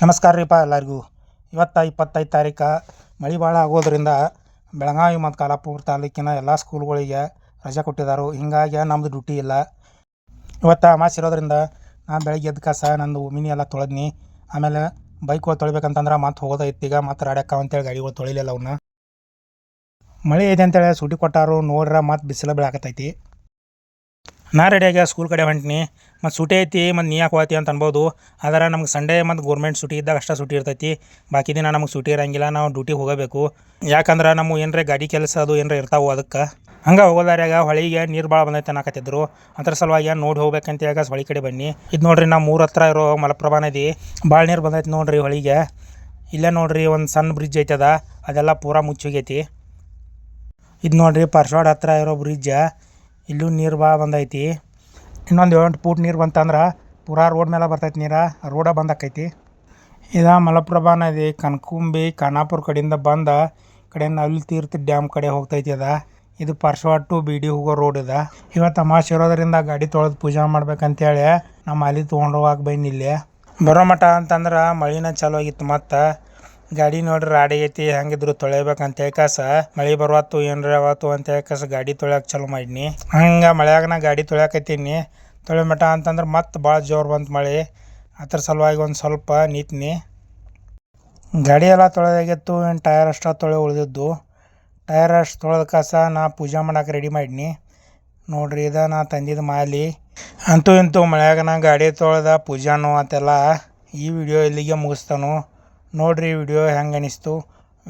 ನಮಸ್ಕಾರ ರೀಪ ಎಲ್ಲರಿಗೂ. ಇವತ್ತು 25 ತಾರೀಕು ಮಳೆ ಭಾಳ ಆಗೋದ್ರಿಂದ ಬೆಳಗಾವಿ ಮತ್ತು ಕಾಲಾಪುರ ತಾಲೂಕಿನ ಎಲ್ಲ ಸ್ಕೂಲ್ಗಳಿಗೆ ರಜೆ ಕೊಟ್ಟಿದ್ದಾರೆ. ಹಿಂಗಾಗಿ ನಮ್ಮದು ಡ್ಯೂಟಿ ಇಲ್ಲ. ಇವತ್ತು ಅಮಾವಾಸ್ಯೆ ಇರೋದ್ರಿಂದ ನಾನು ಬೆಳಗ್ಗೆ ಎದ್ದು ಕಸ ನಂದು ಮಿನಿ ಎಲ್ಲ ತೊಳೆದ್ನಿ. ಆಮೇಲೆ ಬೈಕ್ಗಳು ತೊಳಿಬೇಕಂತಂದ್ರೆ ಮತ್ತೆ ಹೋಗೋದೈತಿ. ಈಗ ಮತ್ತೆ ರಾಡ್ಯಕ್ಕ ಅಂತೇಳಿ ಗಾಡಿಗಳು ತೊಳಿಲಿಲ್ಲ ಅವನ್ನ. ಮಳೆ ಇದೆ ಅಂತೇಳಿ ಸೂಟಿ ಕೊಟ್ಟಾರು. ನೋಡ್ರೆ ಮತ್ತೆ ಬಿಸಿಲು ಬೀಳಾಕತ್ತೈತಿ. ನಾ ರೆಡಿಯಾಗಿ ಸ್ಕೂಲ್ ಕಡೆ ಹೊಂಟಿನಿ. ಮತ್ತು ಸೂಟಿ ಐತಿ ಮತ್ತು ನೀ ಯಾಕೆ ಹೋಗ್ತಿ ಅಂತ ಅನ್ಬೋದು. ಆದರೆ ನಮ್ಗೆ ಸಂಡೇ ಮತ್ತು ಗೋರ್ಮೆಂಟ್ ಸೂಟಿ ಇದ್ದಾಗ ಅಷ್ಟೇ ಸೂಟಿ ಇರ್ತೈತಿ. ಬಾಕಿ ದಿನ ನಮಗೆ ಸೂಟಿ ಇರೋಂಗಿಲ್ಲ. ನಾವು ಡ್ಯೂಟಿಗೆ ಹೋಗಬೇಕು. ಯಾಕಂದ್ರೆ ನಮ್ಮ ಏನರೇ ಗಾಡಿ ಕೆಲಸ ಅದು ಏನರ ಇರ್ತಾವೆ. ಅದಕ್ಕೆ ಹಂಗೆ ಹೋಗೋದಾರ್ಯಾಗ ಹೊಳಿಗೆ ನೀರು ಭಾಳ ಬಂದೈತೆ ಅನ್ನಕತ್ತಿದ್ರು. ಅದ್ರ ಸಲುವಾಗಿ ನೋಡಿ ಹೋಗ್ಬೇಕಂತ ಹೇಳಿ ಹೊಳಿ ಕಡೆ ಬನ್ನಿ. ಇದು ನೋಡ್ರಿ ನಮ್ಮ ಊರ ಹತ್ರ ಇರೋ ಮಲಪ್ರಭಾ ನದಿ ಭಾಳ ನೀರು ಬಂದೈತೆ ನೋಡ್ರಿ ಹೊಳಿಗೆ. ಇಲ್ಲೇ ನೋಡ್ರಿ ಒಂದು ಸಣ್ಣ ಬ್ರಿಡ್ಜ್ ಐತದ, ಅದೆಲ್ಲ ಪೂರಾ ಮುಚ್ಚೋಗೈತಿ. ಇದು ನೋಡ್ರಿ ಪರ್ಶವಾಡ ಹತ್ರ ಇರೋ ಬ್ರಿಡ್ಜ್. ಇಲ್ಲೂ ನೀರು ಭಾಳ ಬಂದೈತಿ. ಇನ್ನೊಂದು 8 ಫೂಟ್ ನೀರು ಬಂತಂದ್ರೆ ಪೂರಾ ರೋಡ್ ಮೇಲೆ ಬರ್ತೈತಿ. ರೋಡ ಬಂದಾಕೈತಿ. ಇದು ಮಲಪ್ರಭಾ ನದಿ ಕನಕುಂಬಿ ಖಾನಾಪುರ ಕಡೆಯಿಂದ ಬಂದ ಕಡೆ ನವಿಲು ತೀರ್ಥ ಡ್ಯಾಮ್ ಕಡೆ ಹೋಗ್ತೈತಿ. ಇದು ಪರ್ಶವಾಡ ಟು ಬಿ ಡಿ ಹೋಗೋ ರೋಡ್ ಇದೆ. ಇವತ್ತು ಅಮಾವಾಸ್ಯೆ ಇರೋದ್ರಿಂದ ಗಾಡಿ ತೊಳೆದು ಪೂಜೆ ಮಾಡ್ಬೇಕಂತೇಳಿ ನಮ್ಮ ಅಲ್ಲಿ ತೊಗೊಂಡು ಹೋಗಕ್ಕೆ ಬೈನಿ. ಇಲ್ಲಿ ಬರೋ ಮಠ ಅಂತಂದ್ರೆ ಮಳಿನ ಚಾಲು ಆಗಿತ್ತು. ಮತ್ತು ಗಾಡಿ ನೋಡ್ರಿ ರಾಡಿ ಐತಿ. ಹೆಂಗಿದ್ರು ತೊಳಿಬೇಕಂತೇಳಿ ಕಾಸ ಮಳೆ ಬರುವತ್ತು ಏನ್ರಿ ಅವತ್ತು ಅಂತೇಳಿ ಕಾಸ ಗಾಡಿ ತೊಳ್ಯಾಕೆ ಚಾಲು ಮಾಡಿನಿ. ಹಂಗೆ ಮಳೆಯಾಗ ನಾ ಗಾಡಿ ತೊಳ್ಯಾಕತ್ತೀನಿ. ತೊಳೆ ಮಠ ಅಂತಂದ್ರೆ ಮತ್ತೆ ಭಾಳ ಜೋರು ಬಂತು ಮಳೆ. ಅದ್ರ ಸಲುವಾಗಿ ಒಂದು ಸ್ವಲ್ಪ ನಿಂತ್ನಿ. ಗಾಡಿ ಎಲ್ಲ ತೊಳೆದಾಗಿತ್ತು. ಏನು ಟಯರ್ ಅಷ್ಟ ಉಳಿದಿದ್ದು. ಟಯರ್ ಅಷ್ಟು ತೊಳೆದ ಕಾಸ ನಾ ಪೂಜೆ ಮಾಡಕ್ಕೆ ರೆಡಿ ಮಾಡಿನಿ. ನೋಡ್ರಿ ಇದು ನಾ ತಂದಿದ್ದು ಮಾಲಿ. ಅಂತೂ ಇಂತೂ ಮಳೆಯಾಗ ನಾ ಗಾಡಿ ತೊಳೆದ ಪೂಜಾನು ಅಂತೆಲ್ಲ. ಈ ವಿಡಿಯೋ ಇಲ್ಲಿಗೆ ಮುಗಿಸ್ತಾನು. ನೋಡ್ರಿ ವಿಡಿಯೋ ಹೆಂಗೆ ಅನಿಸ್ತು.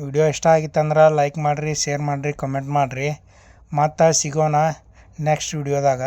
ವಿಡಿಯೋ ಇಷ್ಟ ಆಗಿತ್ತಂದ್ರೆ ಲೈಕ್ ಮಾಡಿರಿ, ಶೇರ್ ಮಾಡಿರಿ, ಕಮೆಂಟ್ ಮಾಡಿರಿ. ಮತ್ತು ಸಿಗೋಣ ನೆಕ್ಸ್ಟ್ ವಿಡಿಯೋದಾಗ.